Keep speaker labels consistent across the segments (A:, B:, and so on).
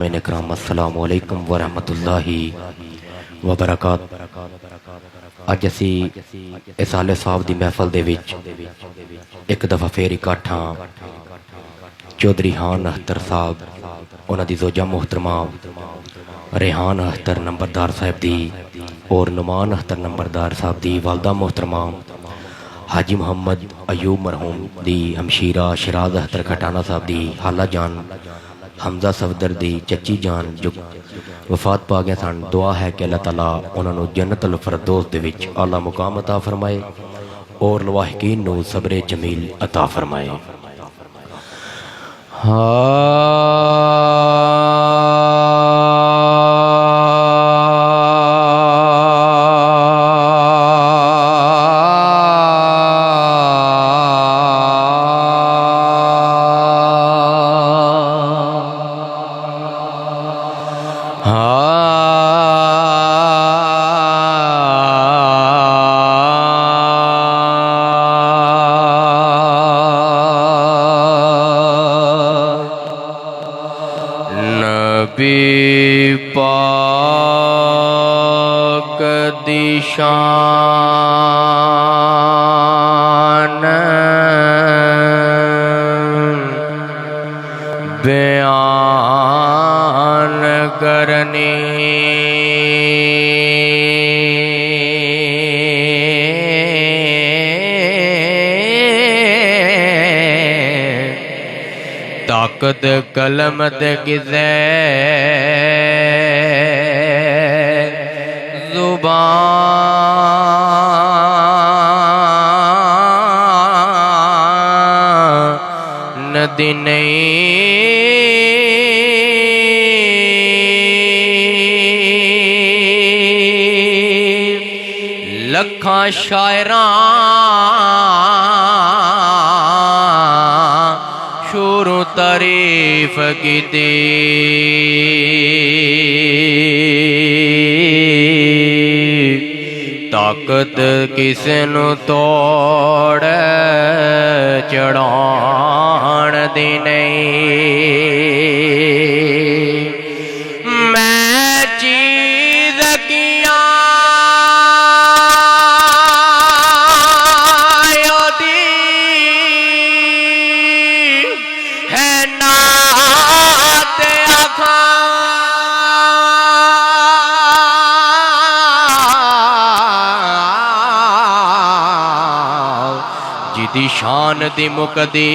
A: इकराम अस्सलामु अलैकुम वरहमतुल्लाहि वबरकातुहू। अज असी इसाले साहब की महफल दे विच एक दफ़ा फिर इकट्ठ हाँ। चौधरी हान अख्तर साहब, उन्हां दी ज़ोजा मोहतरमा रेहान अख्तर नंबरदार साहब दी और नुमान अख्तर नंबरदार साहब दी वालदा मोहतरमा हाजी मोहम्मद अयूब मरहूम दी हमशीरा शराज अख्तर खटाना साहब दी हाला जान हमजा सफदर दी चची जान जो वफात पा गए सन। दुआ है कि अल्लाह ताला उन्होंने जन्नतुल फिरदौस दे विच आला मुकाम अता फरमाए और लवाहिकीन नू सब्रे जमील अता फरमाए। नबी पाक दी शान बयान करनी ताकत कलम ते किसे जुबान दी नहीं। लखां शायरां शुरू तारीफ की दी, ताकत किसे नू तोड़ चढ़ाण दी नहीं। मैं चीज किया जिदी शान दी मुकदी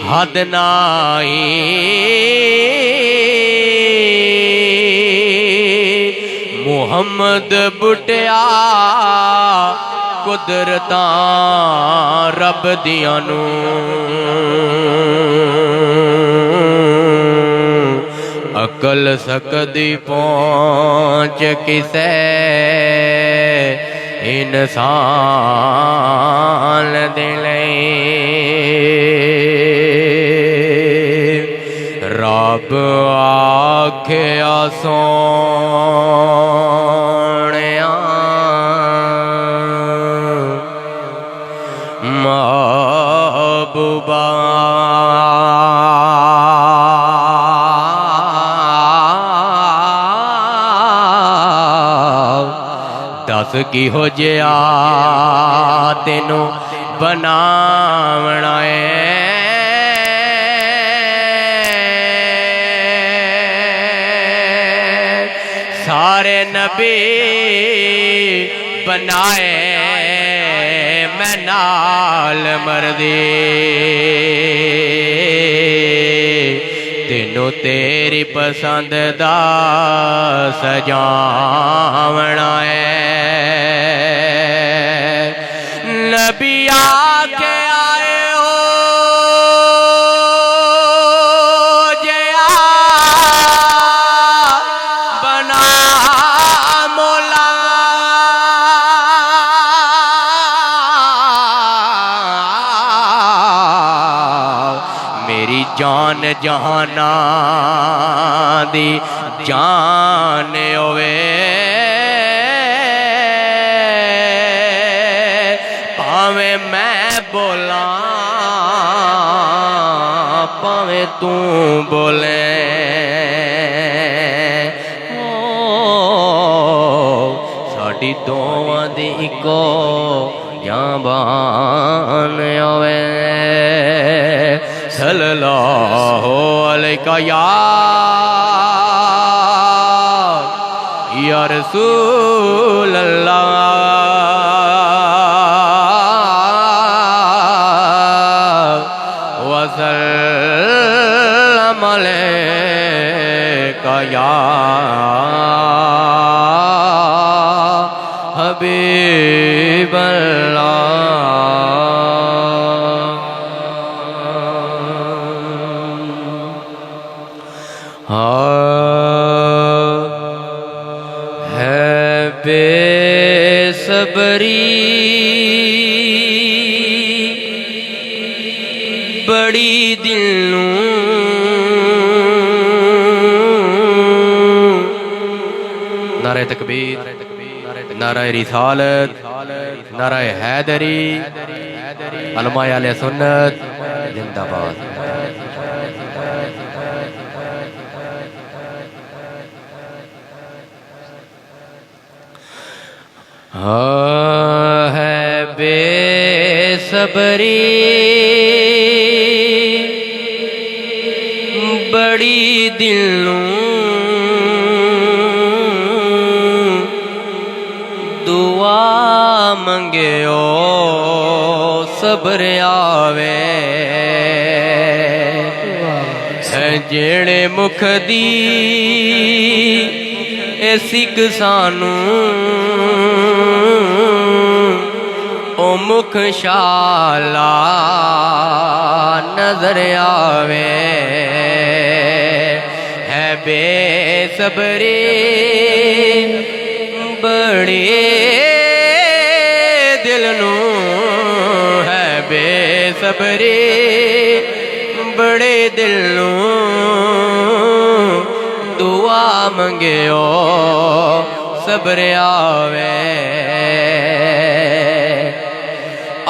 A: हद नाई। मुहम्मद बुटिया कुदरतां रब दियां नू अकल सकदी पहुंच किसे इंसान दे लई। रब आख्या सोहणिया महबूबा दस की हो जिया तेनू बनावना है। सारे नबी बनाए मैं नाल मरदी, तेनू तेरी पसंद दा सजावना है। नबी आके आए हो जया बना मौला, मेरी जान जहाना दी जान होवे। भावें मैं बोला भावें तू बोले, या रसूल अल्लाह वसल्लम अलैका या हबीब बेसबरी बड़ी दिल नूं नारे तकबीर नारे रिसालत नारे हैदरी अलमा आले सुन्नत जिंदाबाद। है बेसबरी बड़ी दिल नूं दुआ मंगियो सबर आवे जेड़े मुख दी सिख सानू ओ मुख शाला नजर आवे है बेसबरी बड़े दिल नूं है बेसबरी बड़े दिल नूं दुआ मंगियो सबर आवे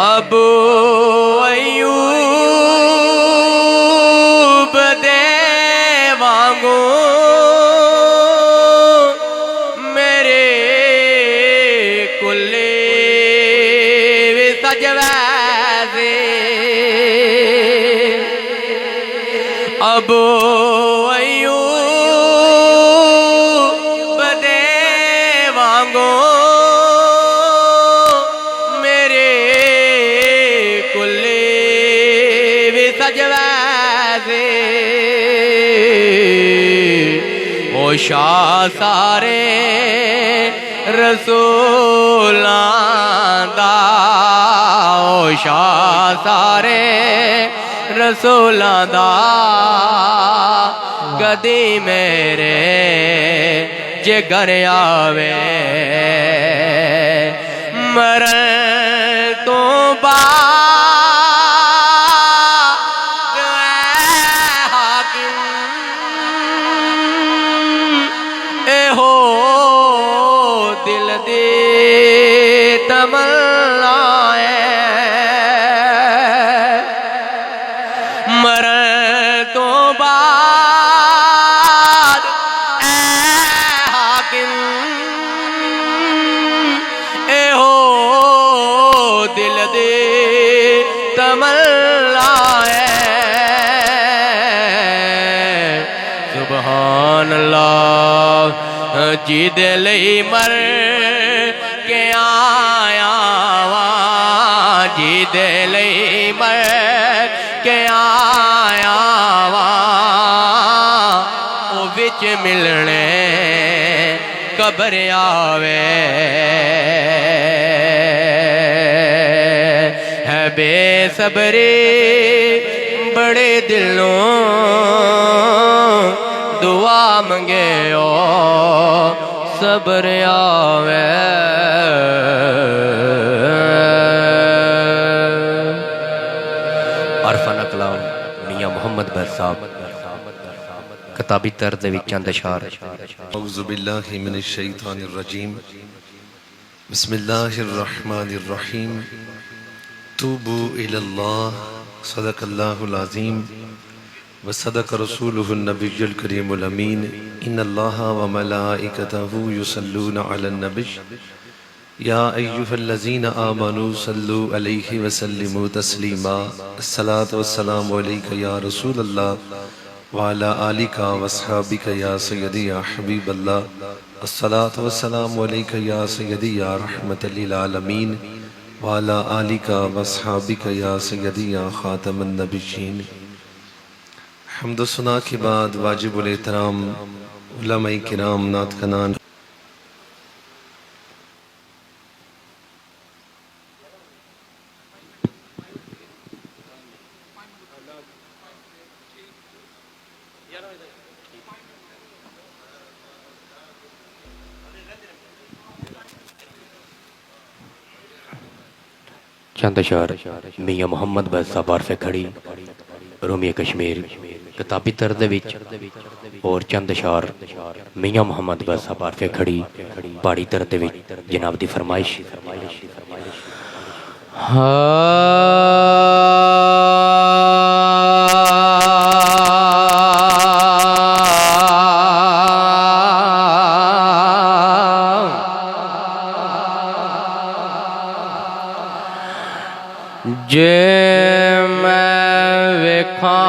A: अबू अयूब दे वांगू मेरे कुल्ले सजवैसे अबू अयूब दे वांगू मेरे कुल्ले सजवैसे ओ शाह सारे रसूलां दा ओ शाह सारे रसूलां दा कदी मेरे जिगर आवे मरन तो बाद हाकिम एहो दिल दे तमन्ना मरन तो बाद हाकिम एहो दिल दे तमन्ना सुभान अल्लाह जी दे लई मर के आया वा जी दे लई मर के आया वा ओ विच मिलने कबर आवे है बेसबरी बड़े दिलों दुआ मंगे ओ सबर आवे अरफा कलाम मियां मोहम्मद बैर साहब किताबी तर्ज दे विच चंद अशार।
B: औज़ु बिल्लाहि मिनश शैतानिर रजीम बिस्मिल्लाहिर रहमानिर रहीम तूबू इलल्लाह सदक़ल्लाहुल अज़ीम व सदक़ रसूलुहुन नबियुल करीमुल अमीन इन्नल्लाहा व मलाइकतहु युसल्लूना अलन नबी या अय्युहल्लज़ीना आमनू सल्लू अलैहि व सल्लिमू तस्लीमा अस्सलातु वस्सलामु अलैका या रसूलल्लाह वाला आलिका वसहाबिका या सय्यदी या हबीब अल्लाह अस्सलातु वस्सलामु अलैका या सय्यदी या रहमतल लिल आलमीन वाला आलिका वसहाबिका या सय्यदी या खातमन नबिय्यीन। हम्द सुना के बाद वाजिबुल एहतराम उलमाए किराम नात खनान
A: चंद अशार मियाँ मुहम्मद बस साहब आरफे खड़ी रोमिया कश्मीर किताबी तर्ज विच और चंद अशार मियाँ मुहम्मद बस साहब आरफे खड़ी पहाड़ी तर्ज विच जनाब दी फरमाइश। जे मैं वेखा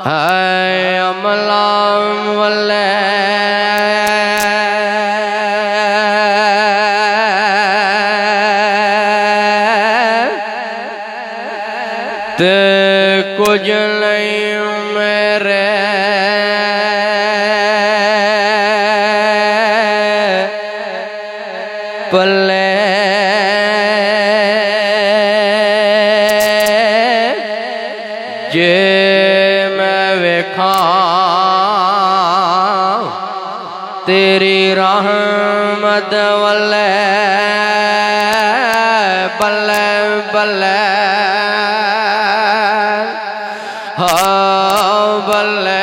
A: है अमला वल्ले ते कुछ नहीं मेरे पल्ले जे मैं वेखा तेरी रहमत वल्ले बल्ले बल्ले हाँ बल्ले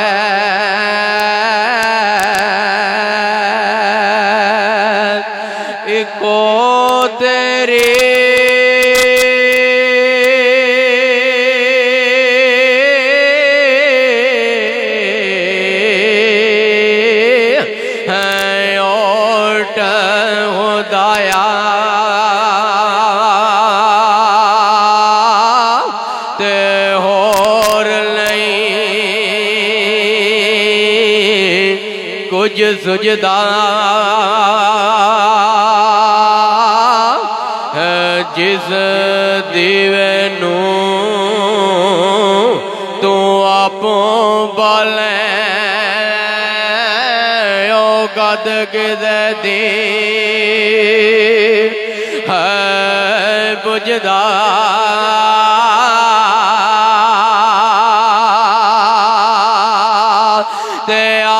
A: को तेरी है ओट खुदाया ते होर नहीं कुछ सुजदा जिस दीवे नू तू आपों बाले ओ गद किदे दी है बुझदा ते आ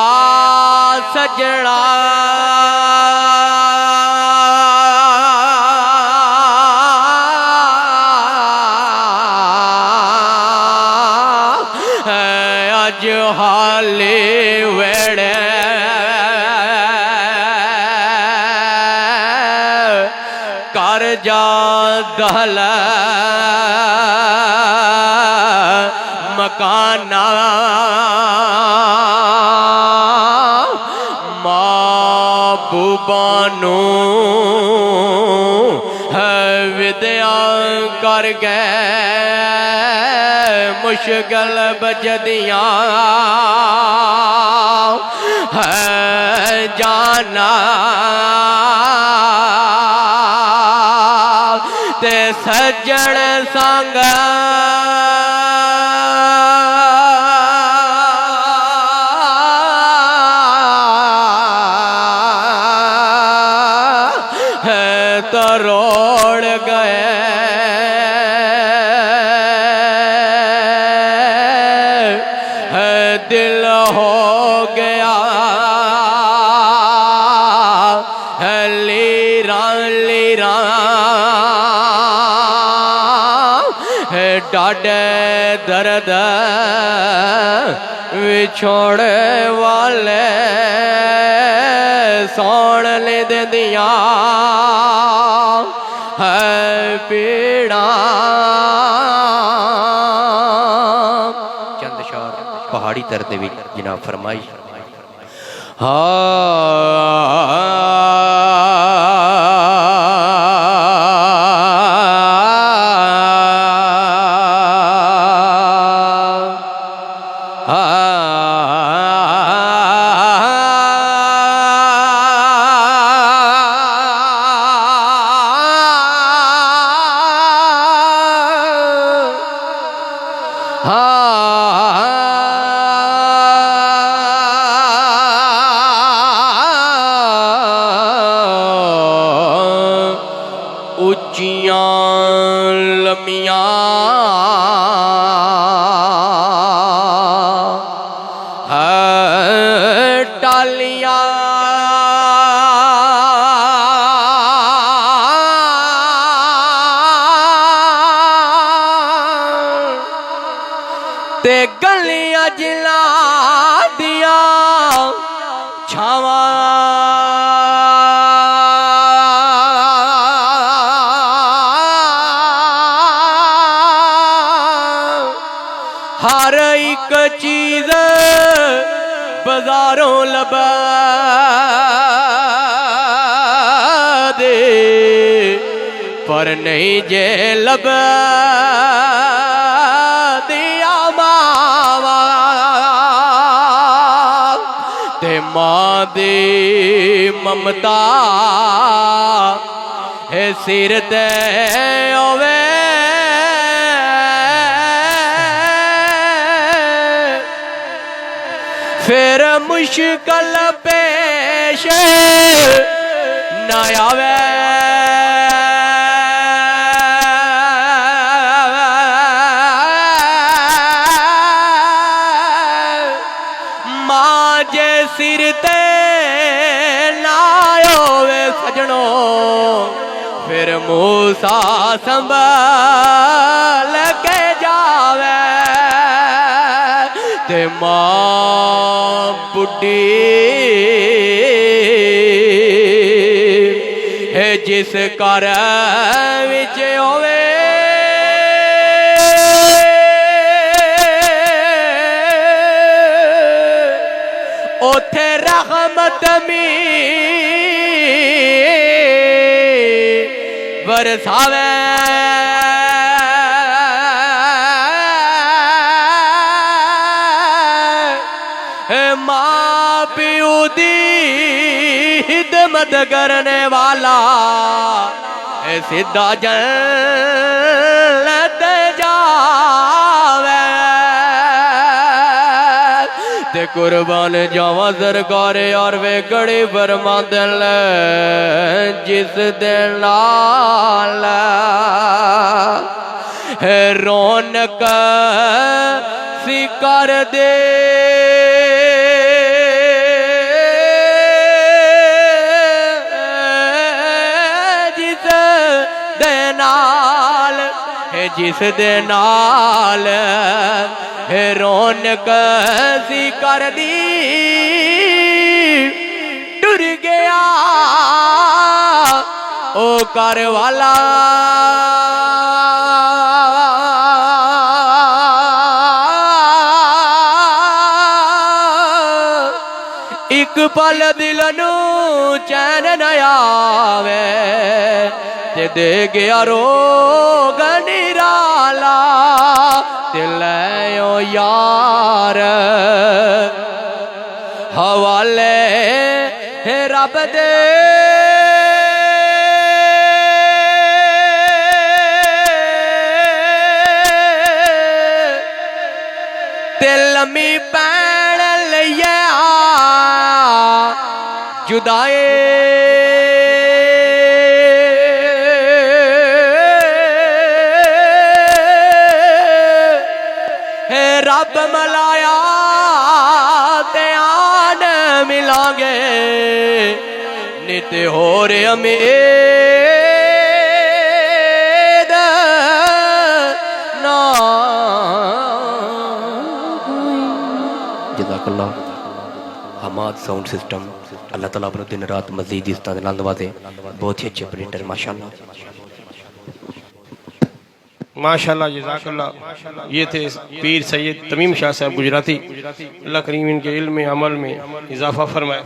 A: सजड़ा हाले वेड़े कर जा दहल मकाना महबूबानू है विद्या कर गए मुश्किल बजदियाँ है जाना ते सज्जन संग है तरोड़ गए दिल हो गया है लीरा लीरा है डाडे दर्द विछोड़े वाले सौण ले दिया है पीड़ा। चंद शार पहाड़ी तरते भी जनाब फरमाइश। ਉੱਚੀਆਂ ਲੰਮੀਆਂ ਟਾਲੀਆਂ ਤੇ ਗਲੀਆਂ ਜਿਨ੍ਹਾਂ ਦੀਆਂ ਛਾਵਾਂ हर एक चीज बाजारों लबा दे पर नहीं जे लबा दिया मावा ते मां दी ममता है सिर ते ओवे फिर मुश्किल पेश न आवे मां जे सिर ते ना होवे सजनो फिर मूसा संभाल के जावे ते मां बुढ़ी है जिस घर विच होवे ओथे रहमत मी बरसावे माँ प्यू दी हिदमत करने वाला सीधा जन्नत जावे ते कुर्बान जावा सरकारे और वे गड़ी फरमा दिल जिस दिन लाल है रौनक सी कर दे जिस दे नाल रौनक सी कर दी टुर गया ओ कर वाला एक पल दिल नू चैन न आवे ते दे गया रोग निराला ते लयो यार हवाले रब दे ते लम्मी पैण लइए जुदाए रब मलाया ते आन मिलांगे नित हो रे उम्मीद ना जज़ाकल्लाह हमाद साउंड सिस्टम अल्लाह ताला अपने दिन रात मजीद इस तरह नवाजे बहुत ही अच्छे ऑपरेटर माशाल्लाह
C: माशाल्लाह जज़ाकल्लाह। ये थे पीर सैयद तमीम शाह साहब गुजराती। अल्लाह करीम इनके इल्म में अमल में इजाफा फरमाए।